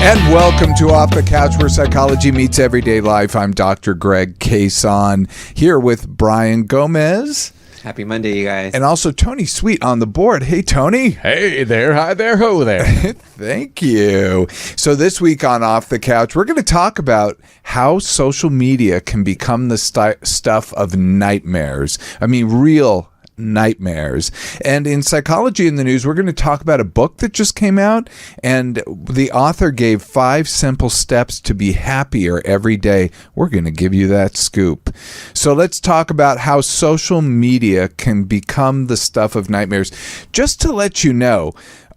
And welcome to Off the Couch, where psychology meets everyday life. I'm Dr. Greg Cason, here with Brian Gomez. Happy Monday, you guys. And also Tony Sweet on the board. Hey, Tony. Hey there, hi there, ho there. Thank you. So this week on Off the Couch, we're going to talk about how social media can become the stuff of nightmares. I mean, real nightmares. And in Psychology in the News, we're going to talk about a book that just came out, and the author gave 5 simple steps to be happier every day. We're going to give you that scoop. So let's talk about how social media can become the stuff of nightmares. Just to let you know,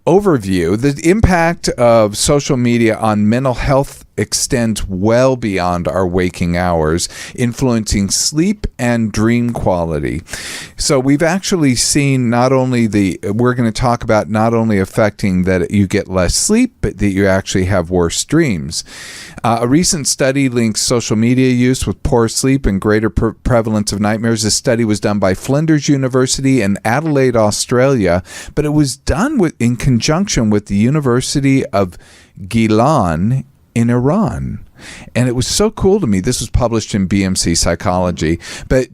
overview, the impact of social media on mental health extends well beyond our waking hours, influencing sleep and dream quality. So we've actually seen we're going to talk about not only affecting that you get less sleep, but that you actually have worse dreams. A recent study links social media use with poor sleep and greater prevalence of nightmares. This study was done by Flinders University in Adelaide, Australia, but it was done in conjunction with the University of Gilan in Iran. And it was so cool to me. This was published in BMC Psychology, but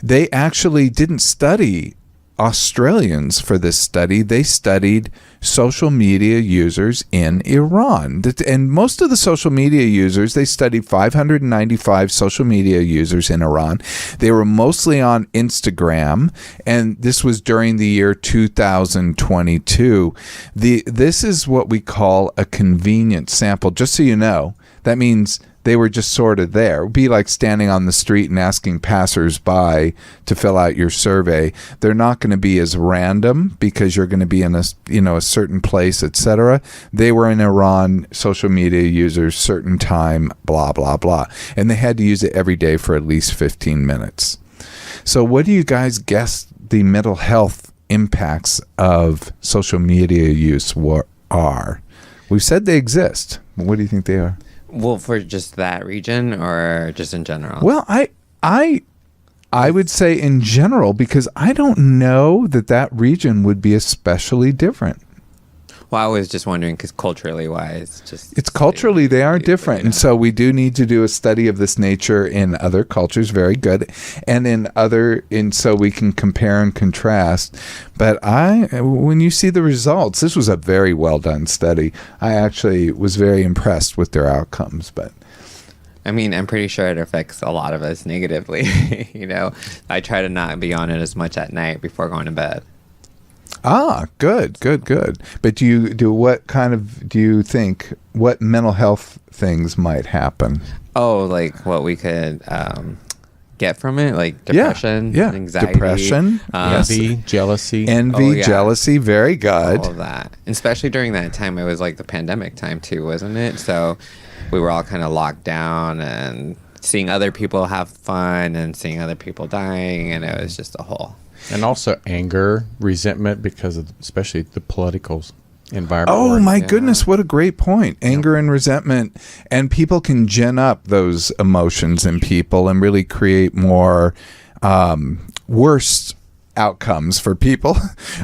they actually didn't study Australians for this study. They studied social media users in Iran. And most of the social media users, they studied 595 social media users in Iran. They were mostly on Instagram, and this was during the year 2022. This is what we call a convenient sample. Just so you know, that means they were just sort of there. It would be like standing on the street and asking passersby to fill out your survey. They're not going to be as random because you're going to be in a certain place, etc. They were in Iran, social media users, certain time, blah, blah, blah. And they had to use it every day for at least 15 minutes. So what do you guys guess the mental health impacts of social media use are? We've said they exist. What do you think they are? Well, for just that region or just in general? Well, I would say in general, because I don't know that region would be especially different. Well, I was just wondering because culturally wise, it's culturally they are different, and so we do need to do a study of this nature in other cultures. Very good, and so we can compare and contrast. But when you see the results, this was a very well done study. I actually was very impressed with their outcomes. But I mean, I'm pretty sure it affects a lot of us negatively. I try to not be on it as much at night before going to bed. Good. But what mental health things might happen? Oh, like what we could get from it, like depression, anxiety, depression, envy, jealousy. Jealousy, very good. All of that. Especially during that time, it was like the pandemic time too, wasn't it? So we were all kind of locked down and seeing other people have fun and seeing other people dying, and it was just a whole... And also anger, resentment, because of especially the political environment. Oh, my goodness, what a great point. Anger and resentment. And people can gin up those emotions in people and really create more worse outcomes for people.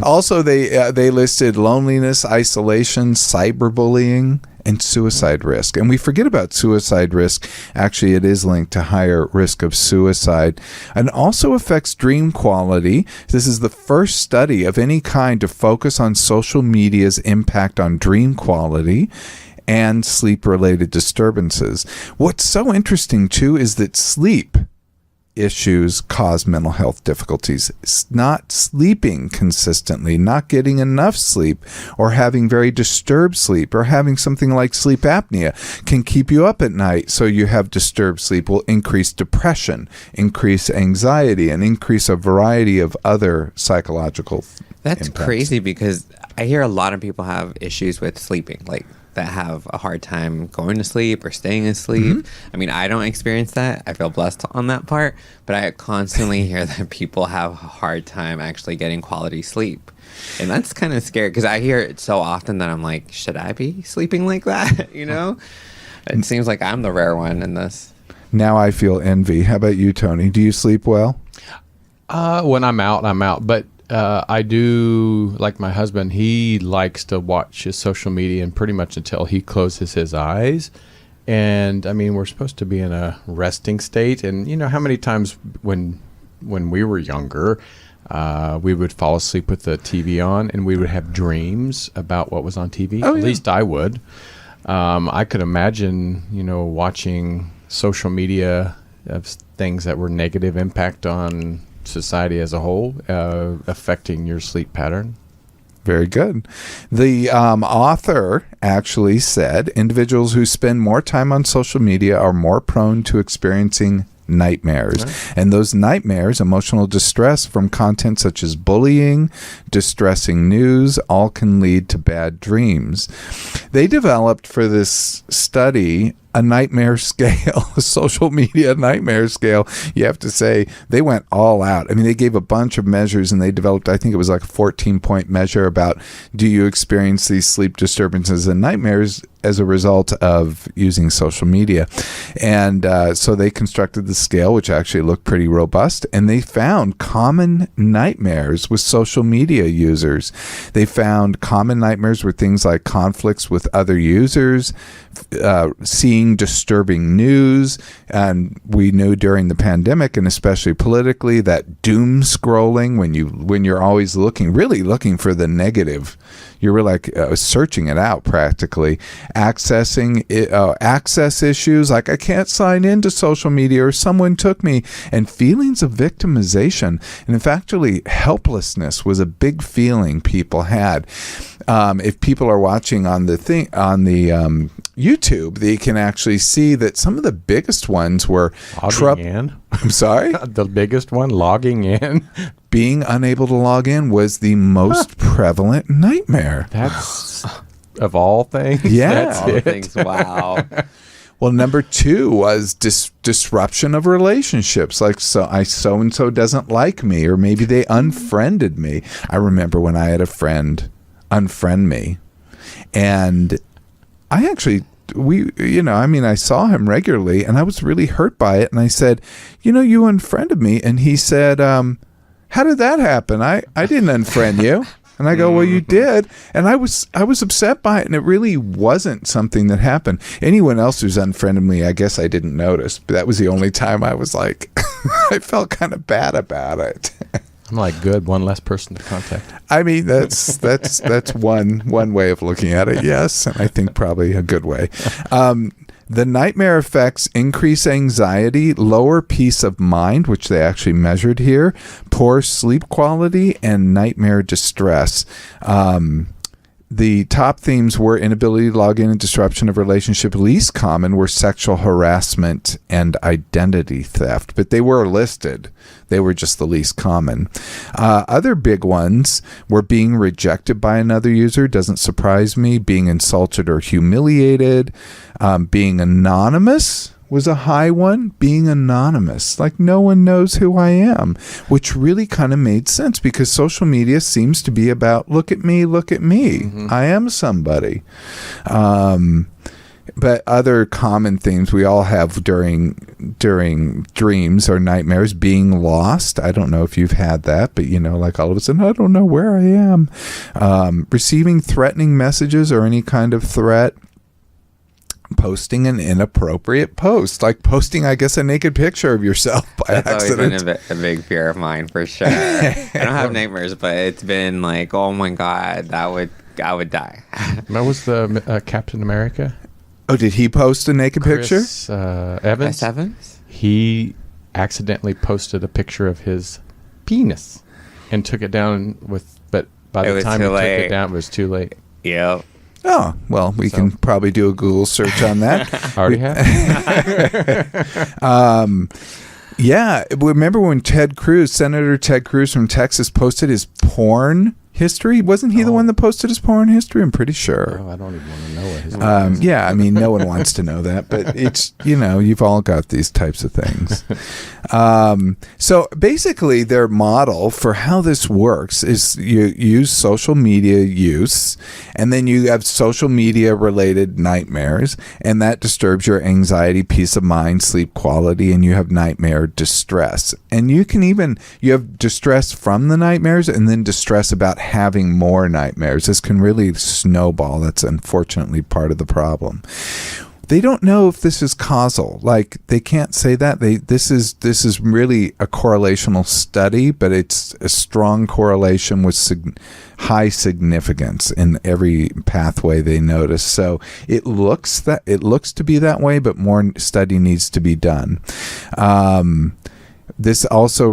Also, they listed loneliness, isolation, cyberbullying, and suicide risk. And we forget about suicide risk. Actually, it is linked to higher risk of suicide, and also affects dream quality. This is the first study of any kind to focus on social media's impact on dream quality and sleep-related disturbances. What's so interesting, too, is that sleep issues cause mental health difficulties. Not sleeping consistently, not getting enough sleep, or having very disturbed sleep, or having something like sleep apnea can keep you up at night. So you have disturbed sleep will increase depression, increase anxiety, and increase a variety of other psychological That's impacts. Crazy, because I hear a lot of people have issues with sleeping, like that have a hard time going to sleep or staying asleep. Mm-hmm. I mean, I don't experience that. I feel blessed on that part, but I constantly hear that people have a hard time actually getting quality sleep. And that's kind of scary because I hear it so often that I'm like, should I be sleeping like that? It seems like I'm the rare one in this. Now I feel envy. How about you, Tony? Do you sleep well? When I'm out, I'm out. But I do, like my husband, he likes to watch his social media and pretty much until he closes his eyes. And I mean, we're supposed to be in a resting state. And you know how many times when we were younger, we would fall asleep with the TV on and we would have dreams about what was on TV. Oh, At yeah. least I would. I could imagine, watching social media of things that were negative impact on society as a whole, affecting your sleep pattern. Very good. The author actually said individuals who spend more time on social media are more prone to experiencing nightmares. And those nightmares, emotional distress from content such as bullying, distressing news, all can lead to bad dreams. They developed for this study a nightmare scale, a social media nightmare scale. You have to say they went all out. I mean, they gave a bunch of measures and they developed, I think it was like a 14-point measure about, do you experience these sleep disturbances and nightmares as a result of using social media? And so they constructed the scale, which actually looked pretty robust, and they found common nightmares with social media users. They found common nightmares were things like conflicts with other users, seeing disturbing news, and we knew during the pandemic and especially politically that doom scrolling, when you're always really looking for the negative, you're really like searching it out practically. Accessing access issues like I can't sign into social media or someone took me, and feelings of victimization, and in fact, actually helplessness was a big feeling people had. If people are watching on the YouTube, they can actually see that some of the biggest ones were Logging in. I'm sorry? The biggest one, logging in. Being unable to log in was the most prevalent nightmare. That's of all things. Yeah. That's All the it. things. Wow. Well, number 2 was disruption of relationships. Like, so-and-so doesn't like me, or maybe they unfriended me. I remember when I had a friend unfriend me, and I actually, I saw him regularly and I was really hurt by it. And I said, you unfriended me. And he said, how did that happen? I didn't unfriend you. And I go, well, you did. And I was upset by it. And it really wasn't something that happened. Anyone else who's unfriended me, I guess I didn't notice. But that was the only time I was like, I felt kind of bad about it. I'm like, good, one less person to contact. I mean, that's one way of looking at it, yes, and I think probably a good way. The nightmare effects increase anxiety, lower peace of mind, which they actually measured here, poor sleep quality, and nightmare distress. The top themes were inability to log in and disruption of relationship. Least common were sexual harassment and identity theft, but they were listed. They were just the least common. Other big ones were being rejected by another user. Doesn't surprise me. Being insulted or humiliated. Being anonymous was a high one. Being anonymous, like no one knows who I am, which really kind of made sense because social media seems to be about look at me, mm-hmm. I am somebody. But other common themes we all have during dreams or nightmares: being lost. I don't know if you've had that, but like all of a sudden I don't know where I am. Receiving threatening messages or any kind of threat. Posting an inappropriate post, like posting, I guess, a naked picture of yourself by That's accident. always been a big fear of mine, for sure. I don't have nightmares, but it's been like, oh my God, I would die. That was the Captain America. Oh, did he post a naked picture? Chris Evans. Chris Evans? He accidentally posted a picture of his penis and took it down but by the time he took it down, it was too late. Yep. Oh, well, we can probably do a Google search on that. Already have. Yeah, remember when Senator Ted Cruz from Texas posted his porn history? Wasn't he the one that posted his porn history? I'm pretty sure. Oh, I don't even want to know what his Yeah, I mean, no one wants to know that, but it's, you've all got these types of things. So basically, their model for how this works is you use social media use, and then you have social media related nightmares, and that disturbs your anxiety, peace of mind, sleep quality, and you have nightmare distress. And you have distress from the nightmares, and then distress about having more nightmares. This can really snowball. That's unfortunately part of the problem. They don't know if this is causal. Like, they can't say that. This is really a correlational study, but it's a strong correlation with high significance in every pathway they notice. So it looks to be that way, but more study needs to be done. This also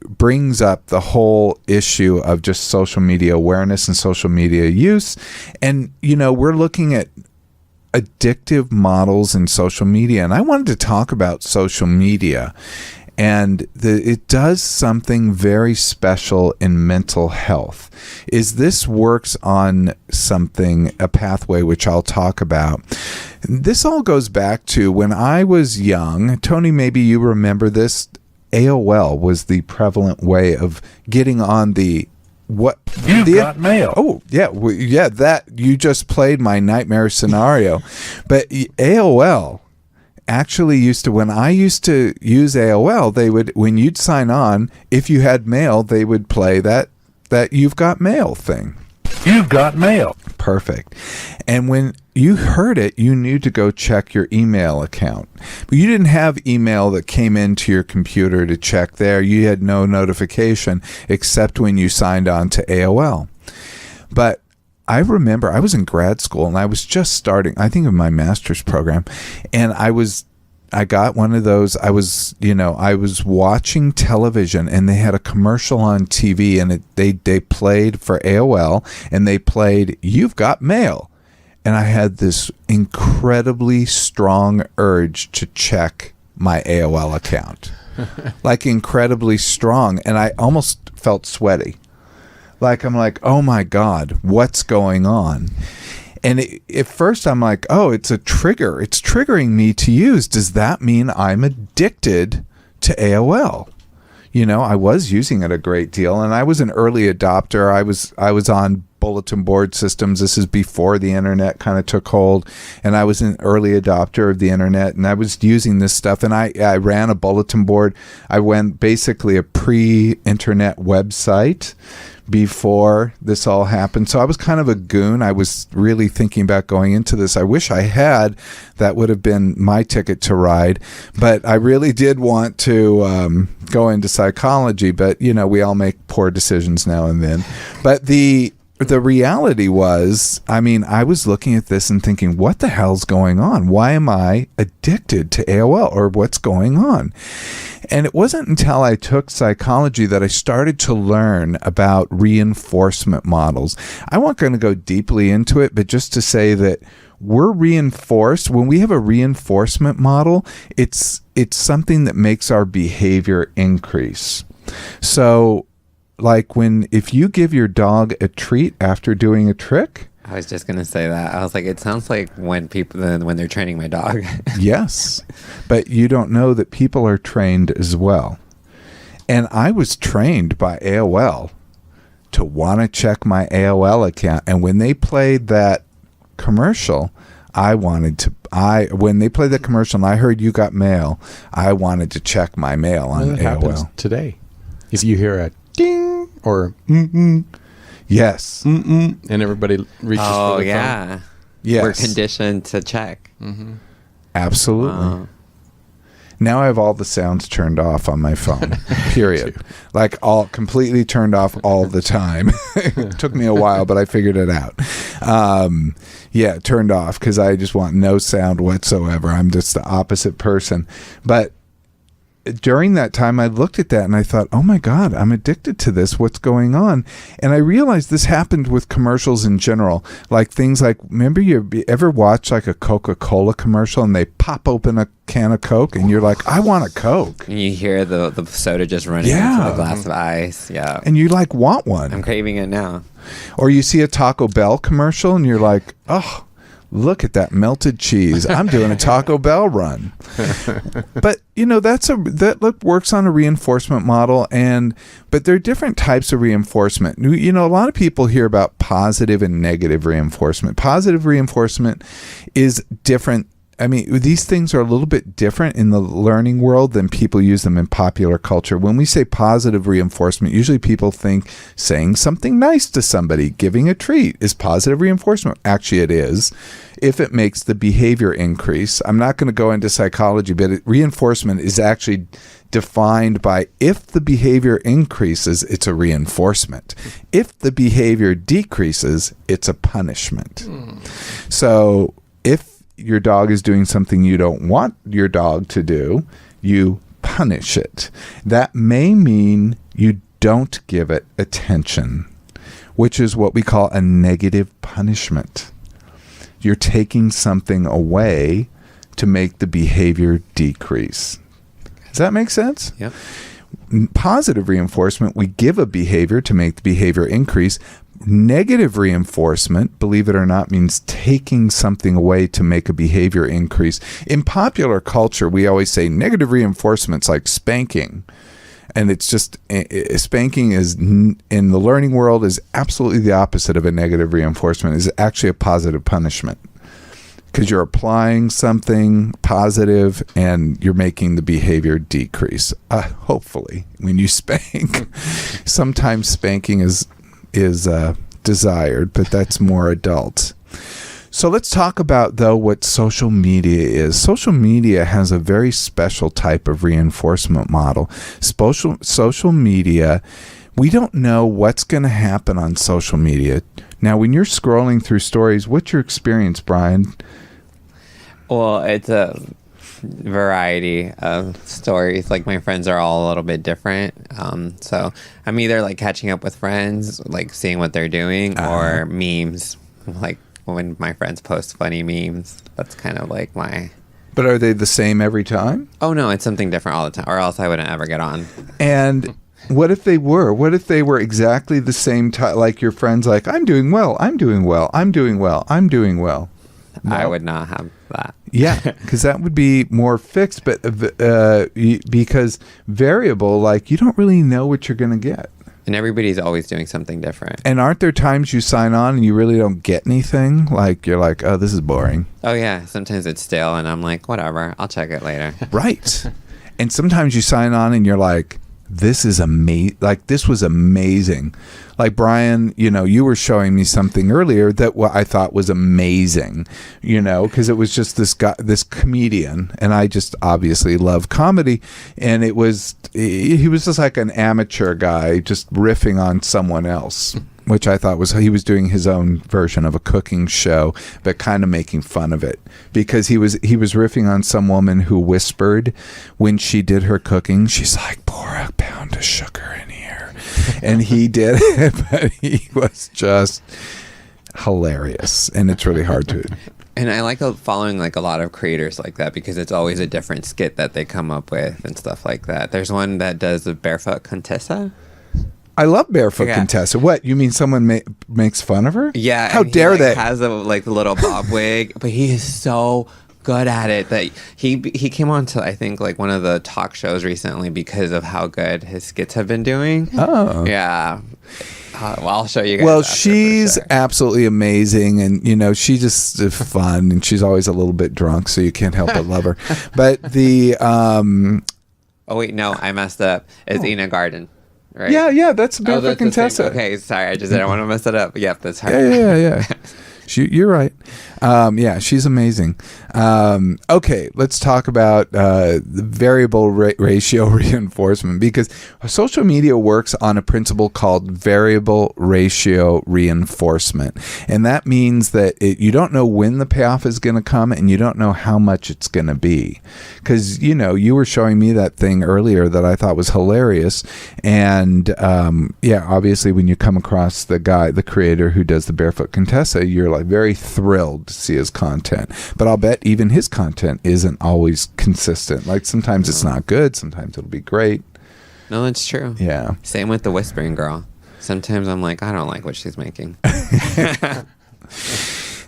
brings up the whole issue of just social media awareness and social media use. And, we're looking at addictive models in social media. And I wanted to talk about social media. And it does something very special in mental health. This works on a pathway which I'll talk about. This all goes back to when I was young. Tony, maybe you remember this. AOL was the prevalent way of getting on the got mail. Oh, yeah. That you just played my nightmare scenario. But AOL actually when I used to use AOL, when you'd sign on, if you had mail, they would play that You've Got Mail thing. You've got mail. Perfect. And when you heard it, you knew to go check your email account. But you didn't have email that came into your computer to check there. You had no notification except when you signed on to AOL. But I remember I was in grad school and I was just starting, I think, of my master's program. And I got one of those. I was watching television and they had a commercial on TV, and they played for AOL, and they played You've Got Mail. And I had this incredibly strong urge to check my AOL account. Like, incredibly strong. And I almost felt sweaty. I'm like, oh my God, what's going on? And at first I'm like, oh, it's a trigger. It's triggering me to use. Does that mean I'm addicted to AOL? I was using it a great deal, and I was an early adopter. I was on bulletin board systems. This is before the internet kind of took hold, and I was an early adopter of the internet, and I was using this stuff, and I ran a bulletin board. I went basically a pre-internet website before this all happened. So I was kind of a goon. I was really thinking about going into this. I wish I had. That would have been my ticket to ride. But I really did want to go into psychology. But, we all make poor decisions now and then. But the reality was, I was looking at this and thinking, what the hell's going on? Why am I addicted to AOL, or what's going on? And it wasn't until I took psychology that I started to learn about reinforcement models. I wasn't going to go deeply into it, but just to say that we're reinforced. When we have a reinforcement model, it's something that makes our behavior increase. So, if you give your dog a treat after doing a trick. I was just going to say that. I was like, it sounds like when they're training my dog. Yes, but you don't know that people are trained as well. And I was trained by AOL to want to check my AOL account. And when they played that commercial, when they played that commercial and I heard You Got Mail, I wanted to check my mail on AOL. Today, if you hear a ding or yes, and everybody reaches for the phone. Yes, we're conditioned to check. Mm-hmm. Absolutely. Wow. Now I have all the sounds turned off on my phone. Period. All completely turned off all the time. It took me a while, but I figured it out. Turned off because I just want no sound whatsoever. I'm just the opposite person. But during that time, I looked at that and I thought, oh my God, I'm addicted to this. What's going on? And I realized this happened with commercials in general. Things like, remember you ever watch a Coca-Cola commercial and they pop open a can of Coke and you're like, I want a Coke. And you hear the soda just running into a glass of ice. Yeah. And you want one. I'm craving it now. Or you see a Taco Bell commercial and you're like, oh, look at that melted cheese. I'm doing a Taco Bell run. But, that works on a reinforcement model. But there are different types of reinforcement. A lot of people hear about positive and negative reinforcement. Positive reinforcement is different. I mean, these things are a little bit different in the learning world than people use them in popular culture. When we say positive reinforcement, usually people think saying something nice to somebody, giving a treat is positive reinforcement. Actually, it is, if it makes the behavior increase. I'm not going to go into psychology, but reinforcement is actually defined by if the behavior increases, it's a reinforcement. If the behavior decreases, it's a punishment. So if your dog is doing something you don't want your dog to do, you punish it. That may mean you don't give it attention, which is what we call a negative punishment. You're taking something away to make the behavior decrease. Does that make sense? Yep. Positive reinforcement, we give a behavior to make the behavior increase. Negative reinforcement, believe it or not, means taking something away to make a behavior increase. In popular culture, we always say negative reinforcement's like spanking. And it's just, spanking is, in the learning world, is absolutely the opposite of a negative reinforcement. It's actually a positive punishment. Because you're applying something positive and you're making the behavior decrease. Hopefully, when you spank. Sometimes spanking is desired, but that's more adult. So let's talk about, though, what social media is. Social media has a very special type of reinforcement model. Social media, we don't know what's going to happen on social media. Now, when you're scrolling through stories, what's your experience, Brian? Well, it's a variety of stories. Like, my friends are all a little bit different. So I'm either like catching up with friends, like seeing what they're doing, or memes. Like when my friends post funny memes, that's kind of like my... But are they the same every time? Oh, no, it's something different all the time, or else I wouldn't ever get on. And what if they were? What if they were exactly the same time? Like your friends, like, I'm doing well, I'm doing well, I'm doing well, I'm doing well. No? I would not have that. Yeah, because that would be more fixed, but because variable, like, you don't really know what you're going to get. And everybody's always doing something different. And aren't there times you sign on and you really don't get anything? Like, you're like, oh, this is boring. Oh, yeah. Sometimes it's stale, and I'm like, whatever. I'll check it later. Right. And sometimes you sign on and you're like, this is amazing. Like, this was amazing. Like, Brian, you were showing me something earlier that what I thought was amazing, because it was just this guy, this comedian, and I just obviously love comedy. And he was just like an amateur guy just riffing on someone else, which I thought he was doing his own version of a cooking show, but kind of making fun of it, because he was riffing on some woman who whispered when she did her cooking, she's like, pour a pound of sugar in here. And he did it, but he was just hilarious, and it's really hard to... And I like following like a lot of creators like that, because it's always a different skit that they come up with and stuff like that. There's one that does the Barefoot Contessa. I love Barefoot Contessa. What, you mean someone makes fun of her? Yeah. How dare they? He has a little bob wig, but he is so good at it that he came on to, I think, like one of the talk shows recently because of how good his skits have been doing. Oh. Yeah. Well, I'll show you guys. Well, after, she's for sure. absolutely amazing, and she just is fun, and she's always a little bit drunk, so you can't help but love her. But the oh wait, no, I messed up. It's Ina Garden, right? Yeah, that's Barefoot that's the Contessa. same. Okay, sorry, I just didn't want to mess it up. Yep, that's her. Yeah. You're right. Yeah, she's amazing. Okay, let's talk about the variable ratio reinforcement, because social media works on a principle called variable ratio reinforcement. And that means that you don't know when the payoff is going to come, and you don't know how much it's going to be. Because, you were showing me that thing earlier that I thought was hilarious. And obviously when you come across the creator who does the Barefoot Contessa, you're like very thrilled to see his content. But I'll bet even his content isn't always consistent. Like, sometimes it's not good, sometimes it'll be great. No, that's true. Yeah. Same with the Whispering Girl. Sometimes I'm like, I don't like what she's making.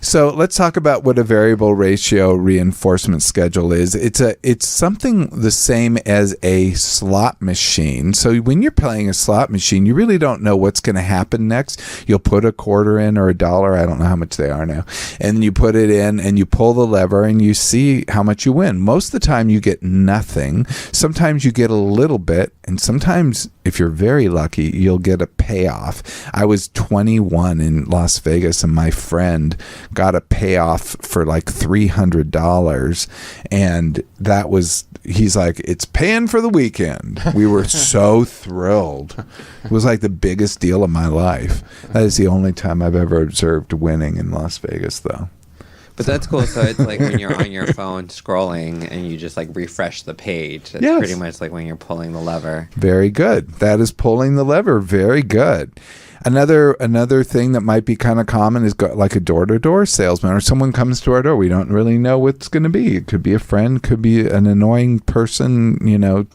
So let's talk about what a variable ratio reinforcement schedule is. It's something the same as a slot machine. So when you're playing a slot machine, you really don't know what's going to happen next. You'll put a quarter in or $1. I don't know how much they are now. And you put it in and you pull the lever and you see how much you win. Most of the time you get nothing. Sometimes you get a little bit. And sometimes, if you're very lucky, you'll get a payoff. I was 21 in Las Vegas, and my friend got a payoff for like $300. And that was, he's like, it's paying for the weekend. We were so thrilled. It was like the biggest deal of my life. That is the only time I've ever observed winning in Las Vegas, though. But that's cool. So it's like when you're on your phone scrolling and you just like refresh the page. It's Yes. pretty much like when you're pulling the lever. Very good. That is pulling the lever. Very good. Another thing that might be kind of common is like a door-to-door salesman, or someone comes to our door. We don't really know what's going to be. It could be a friend, could be an annoying person,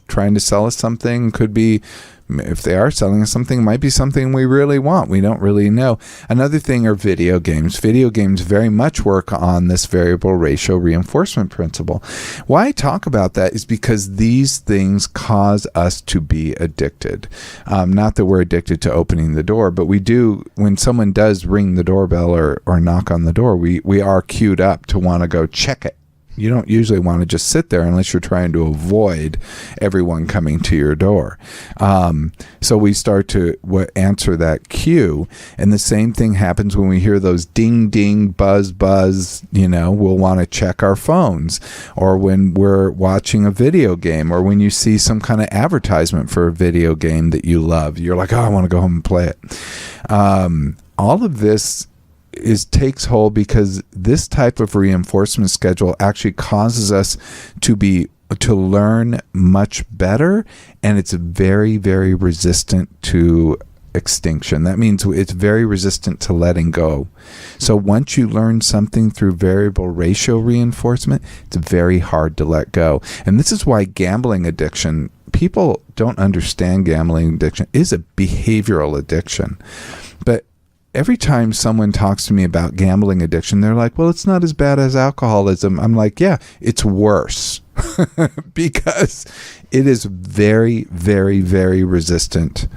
trying to sell us something. Could be, if they are selling us something, it might be something we really want. We don't really know. Another thing are video games. Video games very much work on this variable ratio reinforcement principle. Why I talk about that is because these things cause us to be addicted. Not that we're addicted to opening the door, but we do, when someone does ring the doorbell or knock on the door, we are queued up to want to go check it. You don't usually want to just sit there unless you're trying to avoid everyone coming to your door. So we start to answer that cue. And the same thing happens when we hear those ding, ding, buzz, buzz. We'll want to check our phones. Or when we're watching a video game, or when you see some kind of advertisement for a video game that you love. You're like, oh, I want to go home and play it. All of this takes hold because this type of reinforcement schedule actually causes us to learn much better, and it's very, very resistant to extinction. That means it's very resistant to letting go. So once you learn something through variable ratio reinforcement, it's very hard to let go. And this is why gambling addiction, people don't understand gambling addiction, is a behavioral addiction. But every time someone talks to me about gambling addiction, they're like, well, it's not as bad as alcoholism. I'm like, yeah, it's worse because it is very, very, very resistant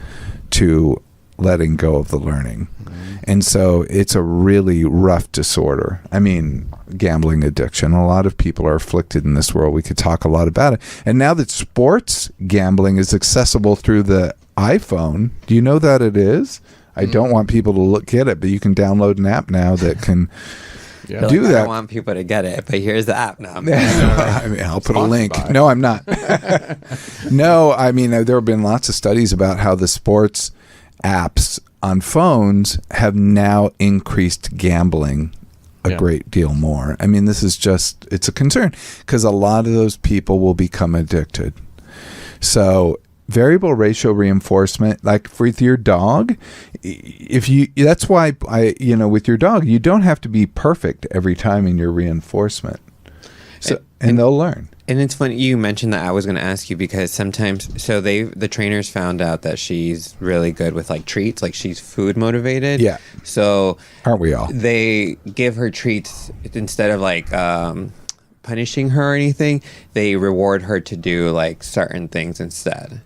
to letting go of the learning. Mm-hmm. And so it's a really rough disorder. I mean, gambling addiction. A lot of people are afflicted in this world. We could talk a lot about it. And now that sports gambling is accessible through the iPhone, do you know that it is? I don't want people to look at it, but you can download an app now that can do that. I don't want people to get it, but here's the app now. I mean, I'll put a link. No, I'm not. No, I mean, there have been lots of studies about how the sports apps on phones have now increased gambling a great deal more. I mean, this is it's a concern because a lot of those people will become addicted. So variable ratio reinforcement, like with your dog, that's why with your dog, you don't have to be perfect every time in your reinforcement. So, and they'll learn. And it's funny you mentioned that. I was going to ask you because sometimes, the trainers found out that she's really good with like treats, like she's food motivated. Yeah. So aren't we all? They give her treats instead of like punishing her or anything. They reward her to do like certain things instead.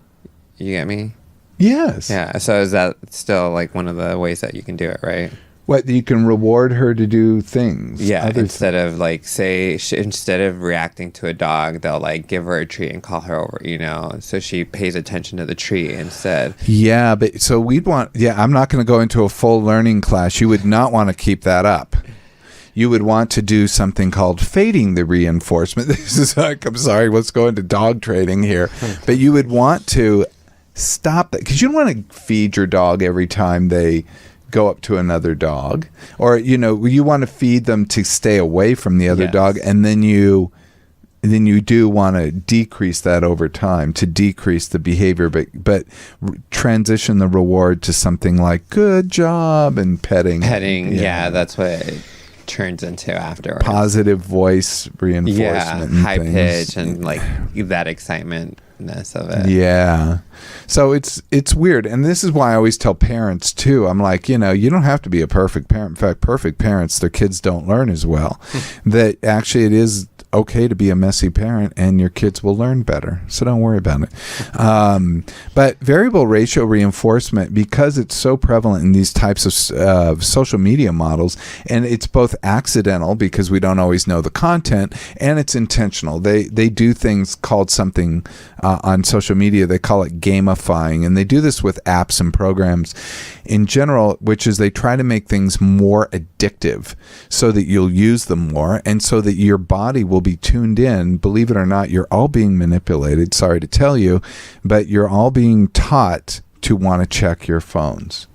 You get me? Yes. Yeah. So is that still like one of the ways that you can do it, right? What, you can reward her to do things? Yeah. Instead of like, instead of reacting to a dog, they'll like give her a treat and call her over, so she pays attention to the treat instead. Yeah. But so I'm not going to go into a full learning class. You would not want to keep that up. You would want to do something called fading the reinforcement. This is like, I'm sorry, let's go into dog training here. But you would want to stop that because you don't want to feed your dog every time they go up to another dog, or you want to feed them to stay away from the other dog, and then you do want to decrease that over time to decrease the behavior, but transition the reward to something like good job and petting. That's what it turns into afterwards. Positive voice reinforcement, high pitch and like that excitement. of it. Yeah. So it's weird. And this is why I always tell parents too. I'm like, you don't have to be a perfect parent. In fact, perfect parents, their kids don't learn as well. That actually it is okay to be a messy parent and your kids will learn better. So don't worry about it. But variable ratio reinforcement, because it's so prevalent in these types of social media models, and it's both accidental because we don't always know the content, and it's intentional. They do things called something on social media, they call it gamifying, and they do this with apps and programs in general, which is they try to make things more addictive so that you'll use them more and so that your body will be tuned in. Believe it or not, you're all being manipulated. Sorry to tell you, but you're all being taught to want to check your phones.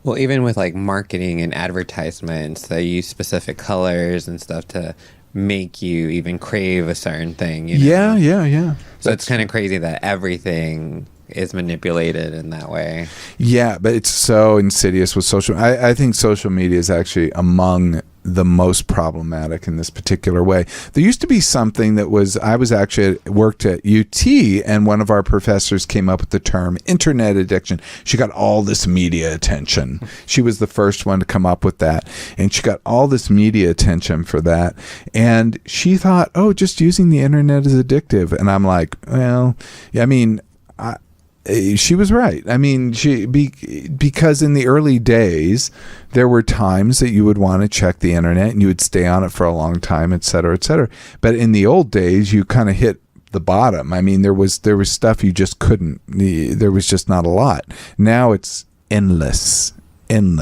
Well, even with like marketing and advertisements, they use specific colors and stuff to make you even crave a certain thing. Yeah. So it's kind of crazy that everything is manipulated in that way. Yeah, but it's so insidious with social. I think social media is actually among the most problematic in this particular way. There used to be something that I was actually worked at UT, and one of our professors came up with the term internet addiction. She got all this media attention. She was the first one to come up with that, and she got all this media attention for that. And she thought, oh, just using the internet is addictive. And I'm like, well, yeah, I mean, she was right. I mean, because in the early days, there were times that you would want to check the internet and you would stay on it for a long time, et cetera, et cetera. But in the old days, you kind of hit the bottom. I mean, there was stuff you just couldn't. There was just not a lot. Now it's endless, and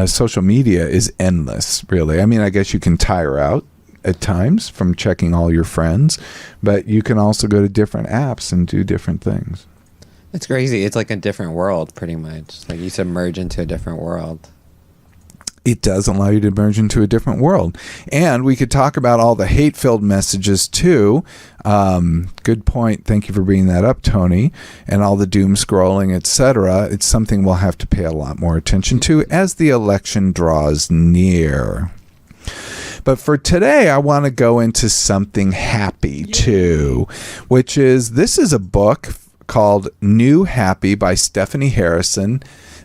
social media is endless. Really, I mean, I guess you can tire out at times from checking all your friends, but you can also go to different apps and do different things. It's crazy. It's like a different world, pretty much. Like you submerge into a different world. It does allow you to merge into a different world. And we could talk about all the hate-filled messages too. Good point. Thank you for bringing that up, Tony. And all the doom scrolling, etc. It's something we'll have to pay a lot more attention to as the election draws near. But for today, I want to go into something happy too, which is, this is a book called New Happy by Stephanie Harrison.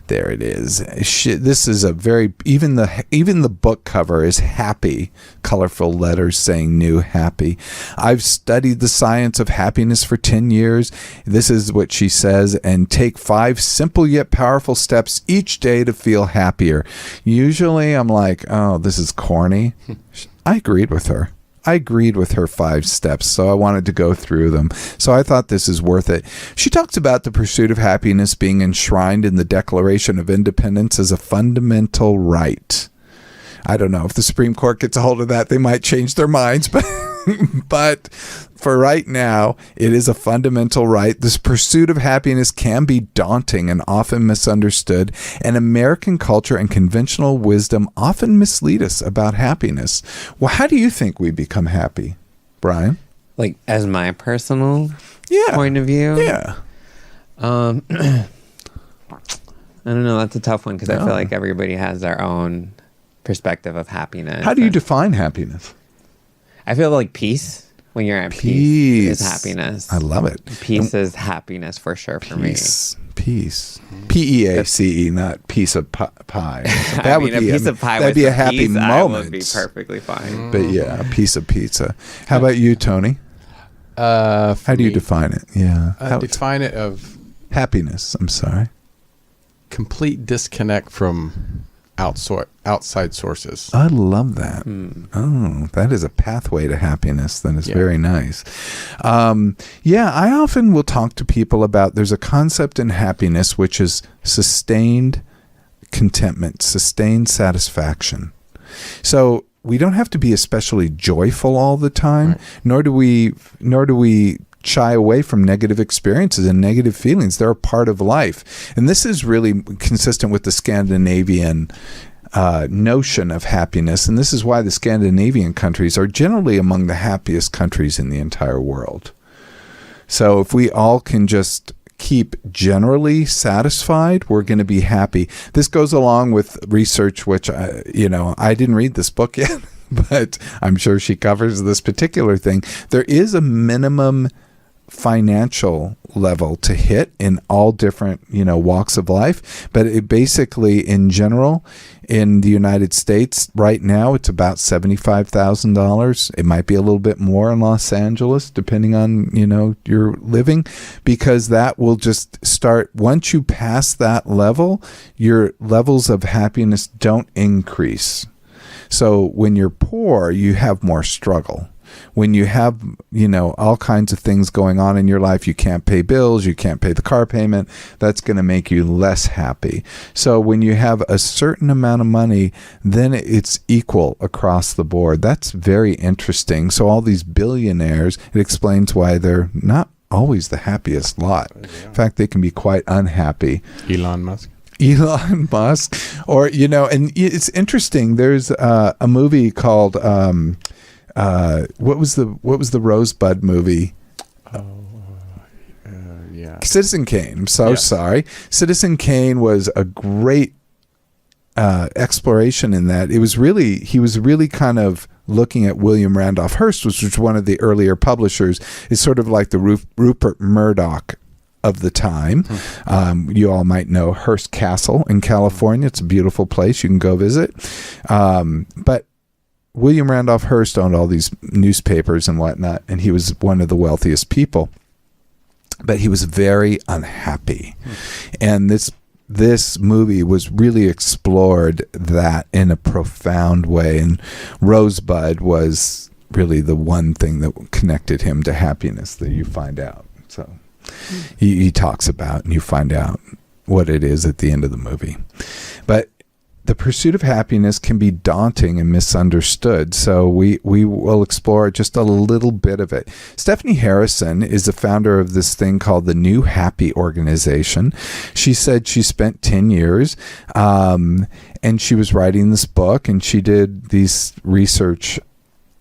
There it is. This is a very, even the book cover is happy, colorful letters saying New Happy. I've studied the science of happiness for 10 years. This is what she says, and take 5 simple yet powerful steps each day to feel happier. Usually I'm like, oh, this is corny. I agreed with her. I agreed with her 5 steps, so I wanted to go through them. So I thought this is worth it. She talks about the pursuit of happiness being enshrined in the Declaration of Independence as a fundamental right. I don't know if the Supreme Court gets a hold of that, they might change their minds, but for right now, it is a fundamental right. This pursuit of happiness can be daunting and often misunderstood, and American culture and conventional wisdom often mislead us about happiness. Well, how do you think we become happy, Brian? Like, as my personal point of view? Yeah. I don't know. That's a tough one because I feel like everybody has their own perspective of happiness. How do you define happiness? I feel like peace. When you're at peace is happiness. I love it. Peace is happiness for sure for me. Peace. P-E-A-C-E, not piece of pie. That would be a piece of pie. That'd be a happy moment. I would be perfectly fine. But yeah, a piece of pizza. How about you, Tony? How do you define it? Yeah. Define it of happiness. I'm sorry. Complete disconnect from outside sources. I love that. Oh, that is a pathway to happiness. That is very nice. I often will talk to people about, there's a concept in happiness which is sustained contentment, sustained satisfaction. So we don't have to be especially joyful all the time, right. nor do we shy away from negative experiences and negative feelings. They're a part of life. And this is really consistent with the Scandinavian notion of happiness. And this is why the Scandinavian countries are generally among the happiest countries in the entire world. So if we all can just keep generally satisfied, we're going to be happy. This goes along with research, which, I didn't read this book yet. but I'm sure she covers this particular thing. There is a minimum financial level to hit in all different, walks of life. But it basically, in general, in the United States right now, it's about $75,000. It might be a little bit more in Los Angeles, depending on, your living, because that will just start. Once you pass that level, your levels of happiness don't increase. So when you're poor, you have more struggle. When you have, all kinds of things going on in your life, you can't pay bills, you can't pay the car payment, that's going to make you less happy. So when you have a certain amount of money, then it's equal across the board. That's very interesting. So all these billionaires, it explains why they're not always the happiest lot. Yeah. In fact, they can be quite unhappy. Elon Musk, or, and it's interesting. There's a movie called, what was the Rosebud movie? Yeah. Citizen Kane. I'm so sorry. Citizen Kane was a great exploration in that. He was really kind of looking at William Randolph Hearst, which was one of the earlier publishers. It's sort of like the Rupert Murdoch of the time. You all might know Hearst Castle in California. It's a beautiful place. You can go visit. But William Randolph Hearst owned all these newspapers and whatnot, and he was one of the wealthiest people. But he was very unhappy. And this movie was really explored that in a profound way. And Rosebud was really the one thing that connected him to happiness that you find out. So he talks about, and you find out what it is at the end of the movie. But the pursuit of happiness can be daunting and misunderstood, so we will explore just a little bit of it. Stephanie Harrison is the founder of this thing called the New Happy Organization. She said she spent 10 years, and she was writing this book, and she did these research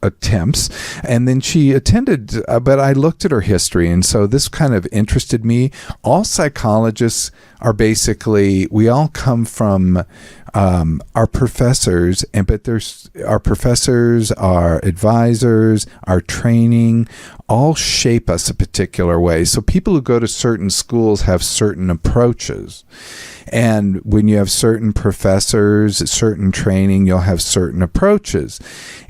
attempts, and then she attended, but I looked at her history, and so this kind of interested me. All psychologists are basically, we all come from our professors, but there's our professors, our advisors, our training, all shape us a particular way. So people who go to certain schools have certain approaches. And when you have certain professors, certain training, you'll have certain approaches.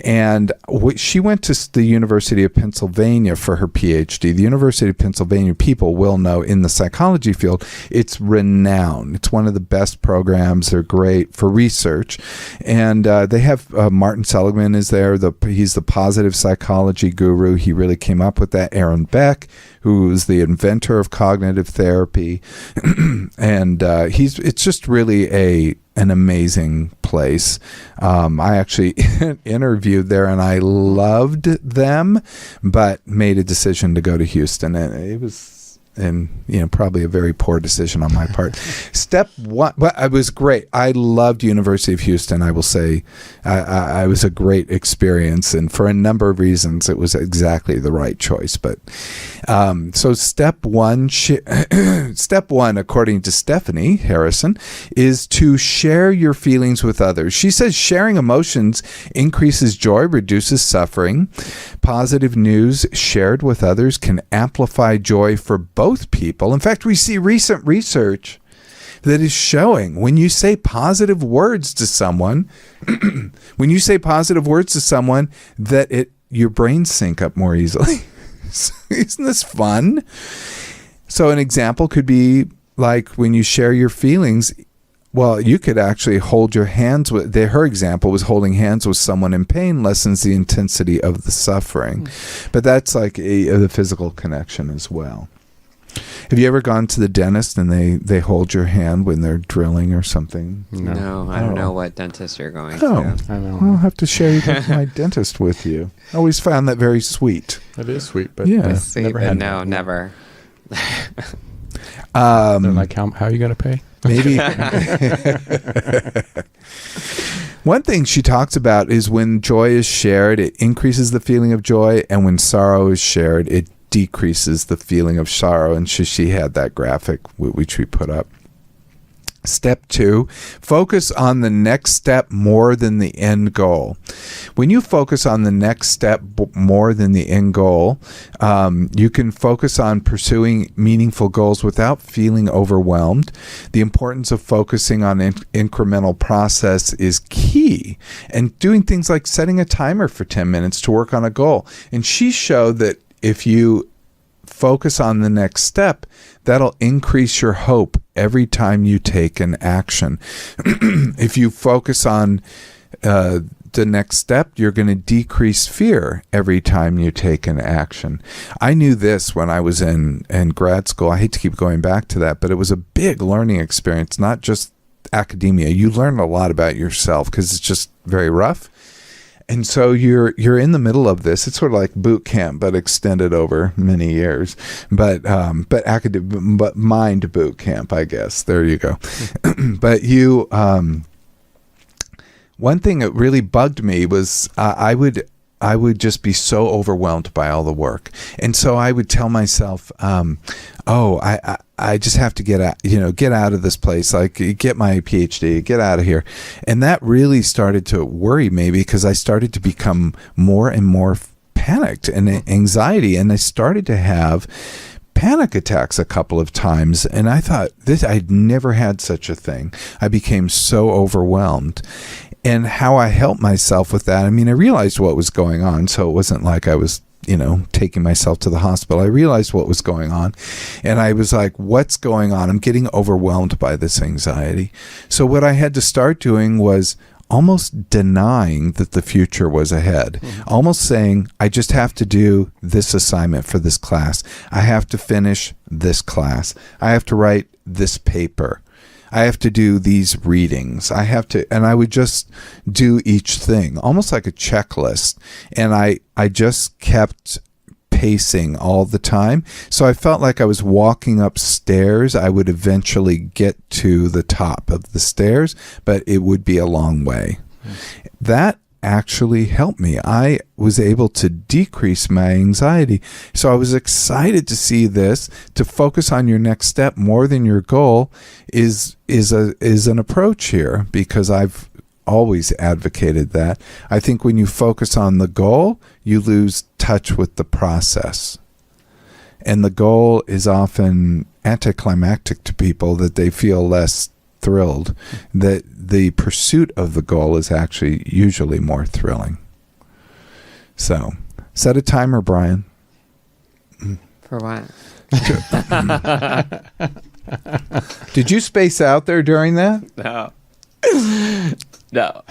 And she went to the University of Pennsylvania for her PhD. The University of Pennsylvania, people will know in the psychology field, it's renowned. It's one of the best programs. They're great for research. And they have Martin Seligman is there. He's the positive psychology guru. He really came up with that. Aaron Beck, who's the inventor of cognitive therapy. And it's just really an amazing place. I actually interviewed there, and I loved them, but made a decision to go to Houston, and it was probably a very poor decision on my part. Step one, but it was great. I loved University of Houston. I will say, I was a great experience, and for a number of reasons, it was exactly the right choice. But so step one, according to Stephanie Harrison, is to share your feelings with others. She says sharing emotions increases joy, reduces suffering. Positive news shared with others can amplify joy for both people. In fact, we see recent research that is showing when you say positive words to someone, that your brains sync up more easily. Isn't this fun? So an example could be like when you share your feelings. Well, you could actually hold your hands with. Her example was holding hands with someone in pain lessens the intensity of the suffering, but that's like the physical connection as well. Have you ever gone to the dentist and they hold your hand when they're drilling or something? No, I don't know what dentist you're going to. I know. I'll have to share my dentist with you. I always found that very sweet. It is sweet, but sweet, never but had no, never. They're like, how are you going to pay? Maybe. One thing she talks about is when joy is shared, it increases the feeling of joy, and when sorrow is shared, it decreases the feeling of sorrow. And she had that graphic which we put up. Step 2, focus on the next step more than the end goal. When you focus on the next step more than the end goal, you can focus on pursuing meaningful goals without feeling overwhelmed. The importance of focusing on incremental process is key. And doing things like setting a timer for 10 minutes to work on a goal. And she showed that if you focus on the next step, that'll increase your hope every time you take an action. If you focus on the next step, you're going to decrease fear every time you take an action. I knew this when I was in grad school. I hate to keep going back to that, but it was a big learning experience, not just academia. You learn a lot about yourself because it's just very rough. And so you're in the middle of this. It's sort of like boot camp, but extended over many years. But mind boot camp, I guess. There you go. But you, one thing that really bugged me was I would just be so overwhelmed by all the work, and so I would tell myself, I just have to get out of this place, like get my PhD, get out of here. And that really started to worry me because I started to become more and more panicked and anxiety. And I started to have panic attacks a couple of times. And I thought I'd never had such a thing. I became so overwhelmed. And how I helped myself with that, I mean, I realized what was going on. So it wasn't like I was taking myself to the hospital. I realized what was going on, and I was like, what's going on? I'm getting overwhelmed by this anxiety. So what I had to start doing was almost denying that the future was ahead, almost saying, I just have to do this assignment for this class. I have to finish this class. I have to write this paper. I have to do these readings. And I would just do each thing, almost like a checklist. And I just kept pacing all the time. So I felt like I was walking upstairs. I would eventually get to the top of the stairs, but it would be a long way. That actually helped me. I was able to decrease my anxiety. So I was excited to see this. To focus on your next step more than your goal is an approach here, because I've always advocated that. I think when you focus on the goal, you lose touch with the process. And the goal is often anticlimactic to people, that they feel less thrilled. That the pursuit of the goal is actually usually more thrilling. So, set a timer, Brian. For what? Did you space out there during that? No. No.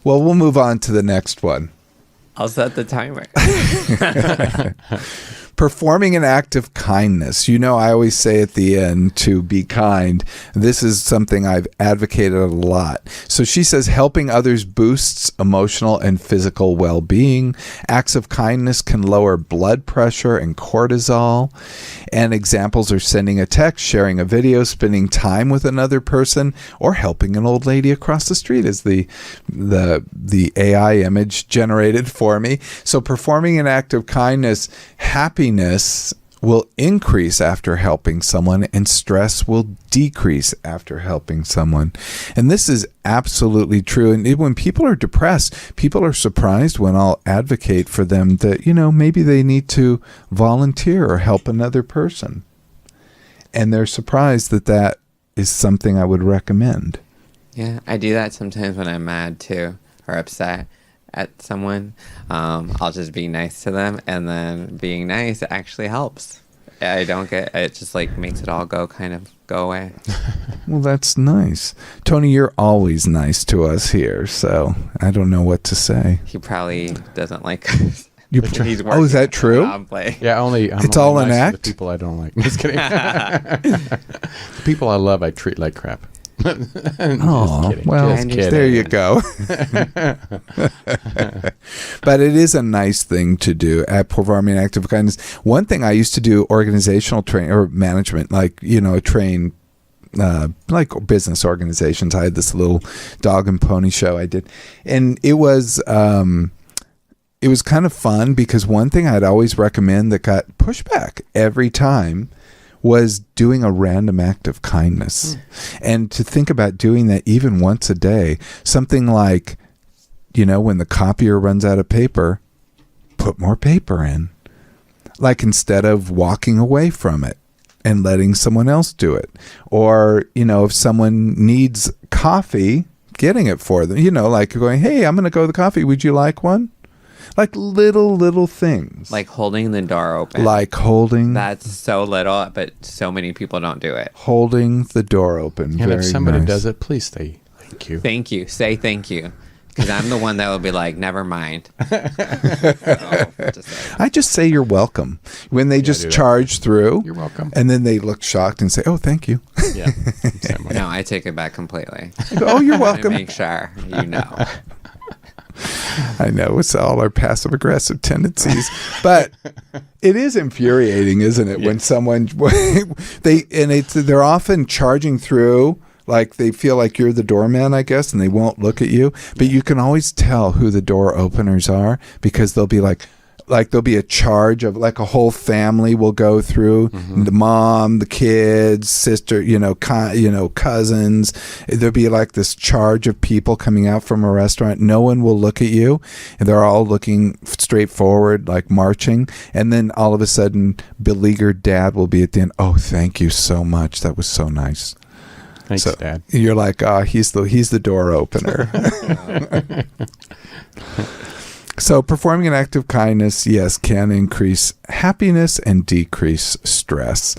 Well, we'll move on to the next one. I'll set the timer. Performing an act of kindness. I always say at the end to be kind. This is something I've advocated a lot. So she says helping others boosts emotional and physical well-being. Acts of kindness can lower blood pressure and cortisol. And examples are sending a text, sharing a video, spending time with another person, or helping an old lady across the street, as the AI image generated for me. So performing an act of kindness, happiness will increase after helping someone, and stress will decrease after helping someone. And this is absolutely true. And when people are depressed, people are surprised when I'll advocate for them that, maybe they need to volunteer or help another person. And they're surprised that that is something I would recommend. Yeah, I do that sometimes when I'm mad too, or upset at someone. I'll just be nice to them, and then being nice actually helps. It just like makes it all go away. Well, that's nice. Tony, you're always nice to us here, so I don't know what to say. He probably doesn't like us. He's is that true? Yeah, it's only all an nice to act? the people I don't like. Just kidding. The people I love, I treat like crap. Oh, well, Just kidding. there you go. But it is a nice thing to do at performing an act of kindness. One thing I used to do, organizational training or management, train like business organizations. I had this little dog and pony show I did, and it was kind of fun, because one thing I'd always recommend that got pushback every time was doing a random act of kindness. And to think about doing that even once a day, something like, when the copier runs out of paper, put more paper in. Like, instead of walking away from it and letting someone else do it. Or, if someone needs coffee, getting it for them, like going, hey, I'm going to go to the coffee. Would you like one? Like little things. Like holding the door open. That's so little, but so many people don't do it. Holding the door open. And Very if somebody nice. does it, please say thank you. Thank you. Say thank you. Because I'm the one that will be like, never mind. I just say you're welcome. When they just do that. charge through. You're welcome. And then they look shocked and say, oh, thank you. Yeah. Same way. No, I take it back completely. Oh, you're I welcome. make sure you know. I know it's all our passive aggressive tendencies, but it is infuriating, isn't it? When someone they're often charging through, like they feel like you're the doorman, I guess, and they won't look at you. But you can always tell who the door openers are because they'll be like there'll be a charge of like a whole family will go through, the mom, the kids, sister, cousins. There'll be like this charge of people coming out from a restaurant. No one will look at you, and they're all looking straight forward, like marching. And then all of a sudden, beleaguered dad will be at the end. Oh, thank you so much. That was so nice. Thanks, So Dad. you're like, he's the door opener. So performing an act of kindness, yes, can increase happiness and decrease stress.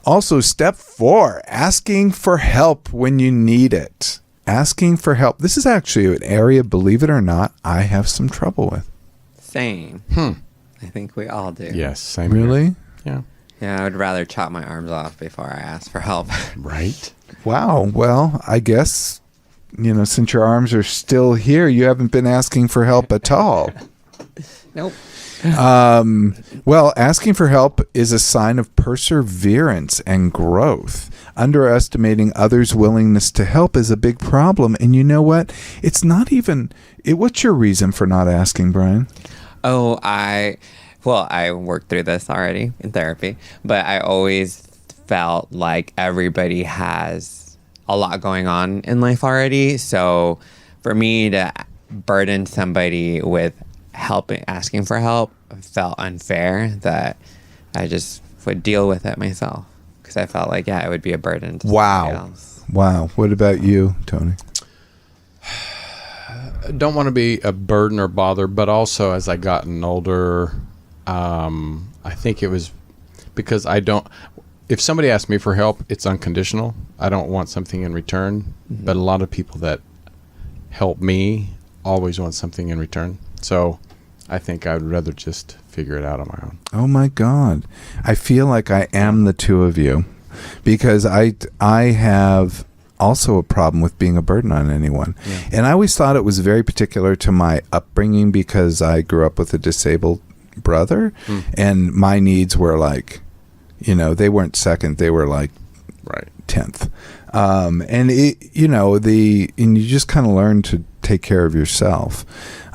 Also, step 4, asking for help when you need it. Asking for help. This is actually an area, believe it or not, I have some trouble with. Same. I think we all do. Yes, same Really? here. Yeah. Yeah, I would rather chop my arms off before I ask for help. Right? Wow. Well, I guess, since your arms are still here, you haven't been asking for help at all. Nope. Well, asking for help is a sign of perseverance and growth. Underestimating others' willingness to help is a big problem. And you know what? It's not even... what's your reason for not asking, Brian? Oh, I worked through this already in therapy, but I always felt like everybody has a lot going on in life already. So for me to burden somebody with asking for help felt unfair, that I just would deal with it myself because I felt like, it would be a burden to somebody else. Wow. What about you, Tony? I don't want to be a burden or bother, but also as I gotten older, I think it was because if somebody asks me for help, it's unconditional. I don't want something in return, but a lot of people that help me always want something in return. So I think I would rather just figure it out on my own. Oh my God. I feel like I am the two of you because I have also a problem with being a burden on anyone. Yeah. And I always thought it was very particular to my upbringing because I grew up with a disabled brother and my needs were like, they weren't second, they were like 10th. And you just kind of learn to take care of yourself.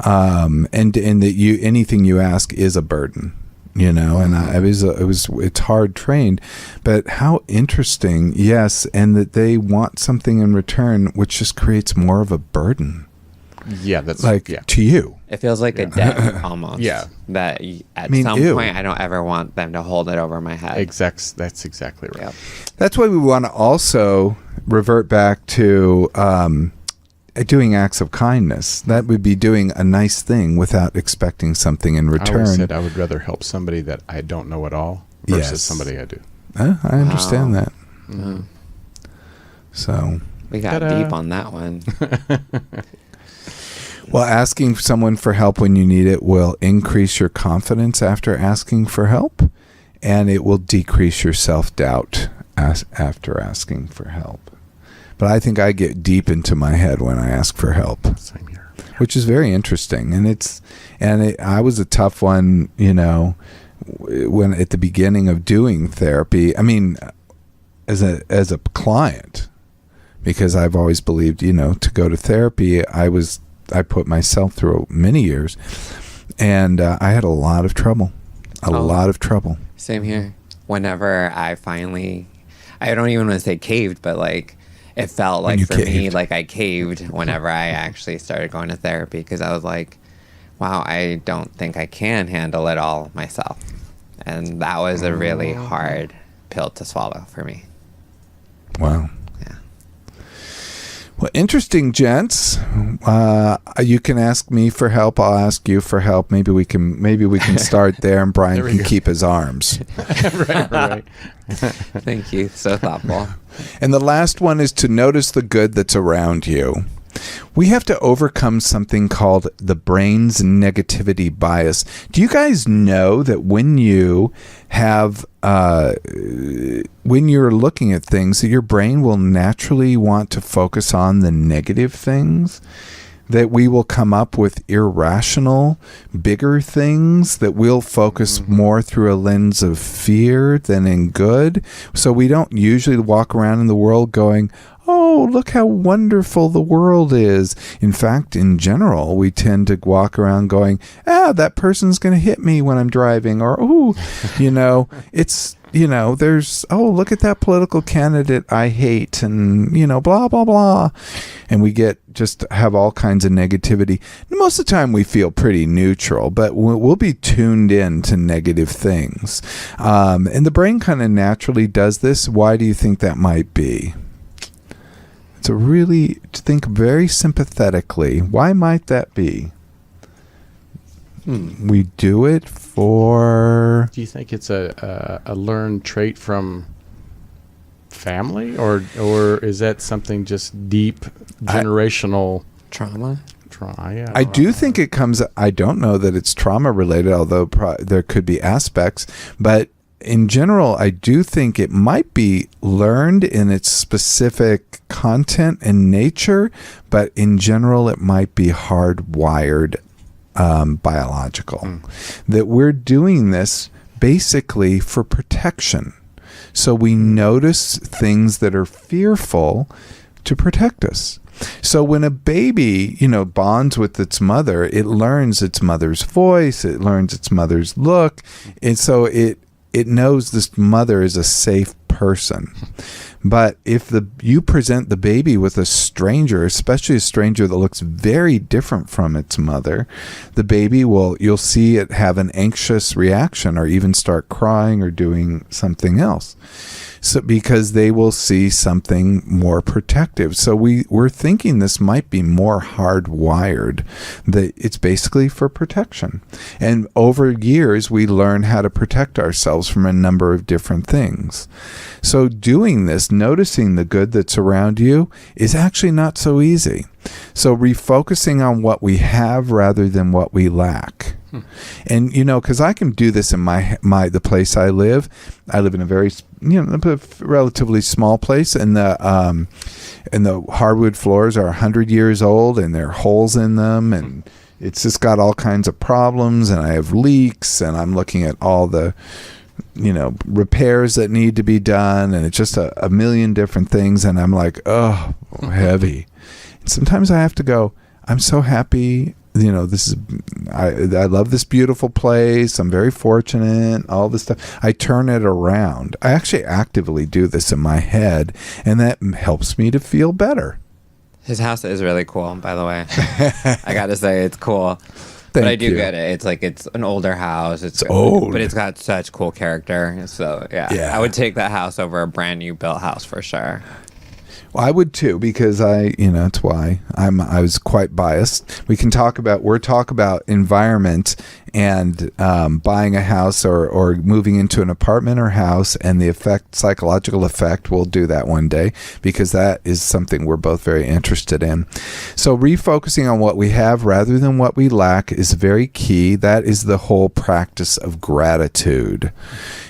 And that anything you ask is a burden, and it's hard trained, but how interesting. Yes. And that they want something in return, which just creates more of a burden. Yeah. That's to you. It feels like a debt almost. Yeah. That at some point I don't ever want them to hold it over my head. That's exactly right. Yep. That's why we want to also revert back to doing acts of kindness. That would be doing a nice thing without expecting something in return. I always said I would rather help somebody that I don't know at all versus somebody I do. I understand that. Mm-hmm. So we got deep on that one. Well, asking someone for help when you need it will increase your confidence after asking for help, and it will decrease your self-doubt after asking for help. But I think I get deep into my head when I ask for help. Same here. Which is very interesting. I was a tough one, when at the beginning of doing therapy. I mean, as a client, because I've always believed, to go to therapy, I put myself through many years, and I had a lot of trouble. A lot of trouble. Same here. whenever I finally, I don't even want to say caved, but like it felt like for me, caved. like I caved whenever I actually started going to therapy, because I was like, wow, I don't think I can handle it all myself. And that was a really hard pill to swallow for me. Wow. Yeah. Well, interesting, gents. You can ask me for help. I'll ask you for help. Maybe we can start there, and Brian can keep his arms. Right. Thank you. So thoughtful. And the last one is to notice the good that's around you. We have to overcome something called the brain's negativity bias. Do you guys know that when you have, when you're looking at things, that your brain will naturally want to focus on the negative things? That we will come up with irrational, bigger things that we'll focus more through a lens of fear than in good. So we don't usually walk around in the world going, oh, look how wonderful the world is. In fact, in general, we tend to walk around going, that person's going to hit me when I'm driving. Or, there's, look at that political candidate I hate, and, blah, blah, blah. And we have all kinds of negativity. Most of the time we feel pretty neutral, but we'll be tuned in to negative things. And the brain kind of naturally does this. Why do you think that might be? To really think very sympathetically. Why might that be? We do it for... Do you think it's a learned trait from family, or is that something just deep generational Trauma? Yeah, I do think it comes... I don't know that it's trauma related, although there could be aspects, but in general, I do think it might be learned in its specific content and nature, but in general, it might be hardwired biological. That we're doing this basically for protection. So we notice things that are fearful to protect us. So when a baby, bonds with its mother, it learns its mother's voice, it learns its mother's look, and so it knows this mother is a safe person. But if you present the baby with a stranger, especially a stranger that looks very different from its mother, the baby you'll see it have an anxious reaction or even start crying or doing something else. So because they will see something more protective. So we're thinking this might be more hardwired, that it's basically for protection. And over years, we learn how to protect ourselves from a number of different things. So doing this, noticing the good that's around you, is actually not so easy. So refocusing on what we have rather than what we lack. And because I can do this in the place I live. I live in a very relatively small place, and the hardwood floors are 100 years old, and there are holes in them, and it's just got all kinds of problems, and I have leaks, and I'm looking at all the repairs that need to be done, and it's just a million different things, and I'm like, oh, heavy. And sometimes I have to go, I'm so happy. I love this beautiful place. I'm very fortunate, all this stuff. I turn it around. I actually actively do this in my head, and that helps me to feel better. His house is really cool, by the way. I got to say, it's cool. Thank but I do you. get it. It's like it's an older house. It's old. But it's got such cool character. So, yeah. I would take that house over a brand new built house for sure. Well, I would too, because it's why I was quite biased. We're talk about environment and buying a house or moving into an apartment or house, and the psychological effect. We'll do that one day, because that is something we're both very interested in. So refocusing on what we have rather than what we lack is very key. That is the whole practice of gratitude.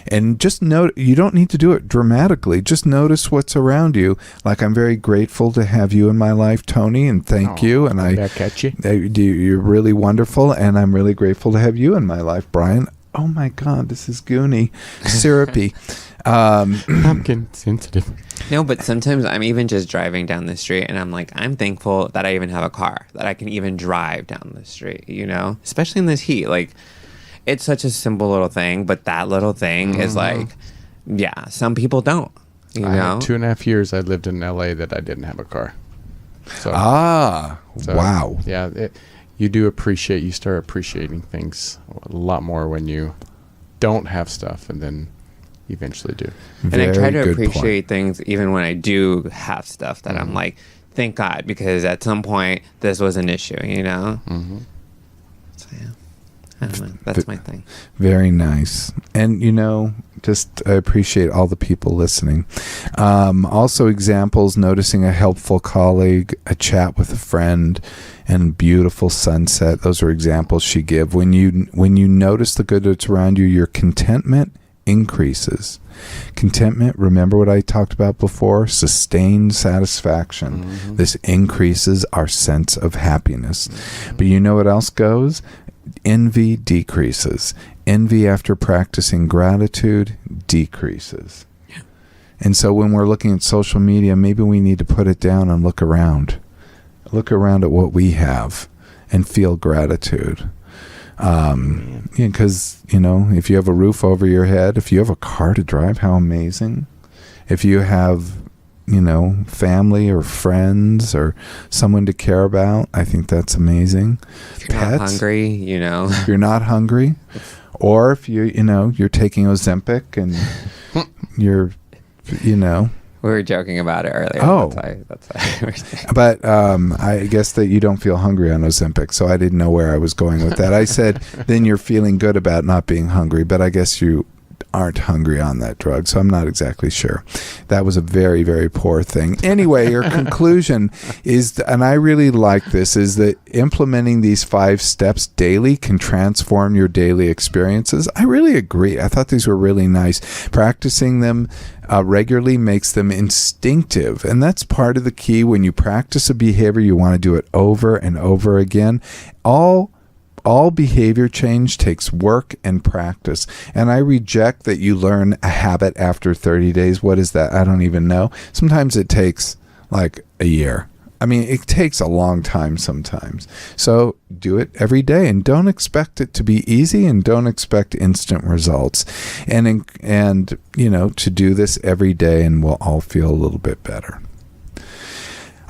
And just note, you don't need to do it dramatically. Just notice what's around you. Like, I'm very grateful to have you in my life, Tony, and thank you. And back at you. You're really wonderful, and I'm really grateful to have you in my life, Brian. Oh my God, this is goony, syrupy. Pumpkin sensitive. No, but sometimes I'm even just driving down the street, and I'm like, I'm thankful that I even have a car, that I can even drive down the street, especially in this heat. Like, it's such a simple little thing, but that little thing is like, Yeah, some people don't. You I know, had 2.5 years I lived in LA that I didn't have a car. So, Wow. Yeah, you start appreciating things a lot more when you don't have stuff, and then eventually do. and I try Very to good appreciate point. things even when I do have stuff that I'm like, thank God, because at some point this was an issue, you know? Mm-hmm. So, yeah. I don't know. That's my thing. Very nice. And, just I appreciate all the people listening. Also, examples: noticing a helpful colleague, a chat with a friend, and beautiful sunset. Those are examples she give. When you notice the good that's around you, your contentment increases. Contentment, remember what I talked about before? Sustained satisfaction. Mm-hmm. This increases our sense of happiness. But you know what else goes? Envy decreases. Envy after practicing gratitude decreases. Yeah. And so when we're looking at social media, maybe we need to put it down and look around. Look around at what we have and feel gratitude. Because, if you have a roof over your head, if you have a car to drive, how amazing. If you have, family or friends or someone to care about, I think that's amazing. If you're not hungry, If you're not hungry, or if you're taking Ozempic and you're, we were joking about it earlier. Oh. That's why we're saying. But I guess that you don't feel hungry on Ozempic, so I didn't know where I was going with that. I said, then you're feeling good about not being hungry, but I guess you aren't hungry on that drug, so I'm not exactly sure. That was a very, very poor thing. Anyway, your conclusion is, and I really like this, is that implementing these 5 steps daily can transform your daily experiences. I really agree. I thought these were really nice. Practicing them regularly makes them instinctive, and that's part of the key. When you practice a behavior, you want to do it over and over again. All behavior change takes work and practice. And I reject that you learn a habit after 30 days. What is that? I don't even know. Sometimes it takes like a year. I mean, it takes a long time sometimes. So do it every day and don't expect it to be easy and don't expect instant results. And to do this every day, and we'll all feel a little bit better.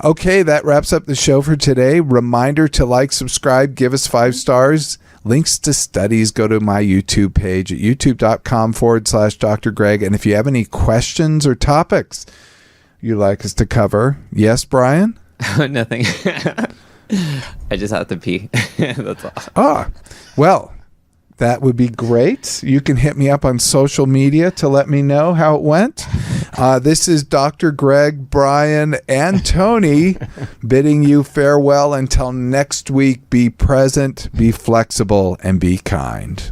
Okay, that wraps up the show for today. Reminder to like, subscribe, give us 5 stars. Links to studies, go to my YouTube page at youtube.com/Dr. Greg. And if you have any questions or topics you'd like us to cover. Yes, Brian? Nothing. I just have to pee. That's all. Well, that would be great. You can hit me up on social media to let me know how it went. This is Dr. Greg, Brian, and Tony bidding you farewell until next week. Be present, be flexible, and be kind.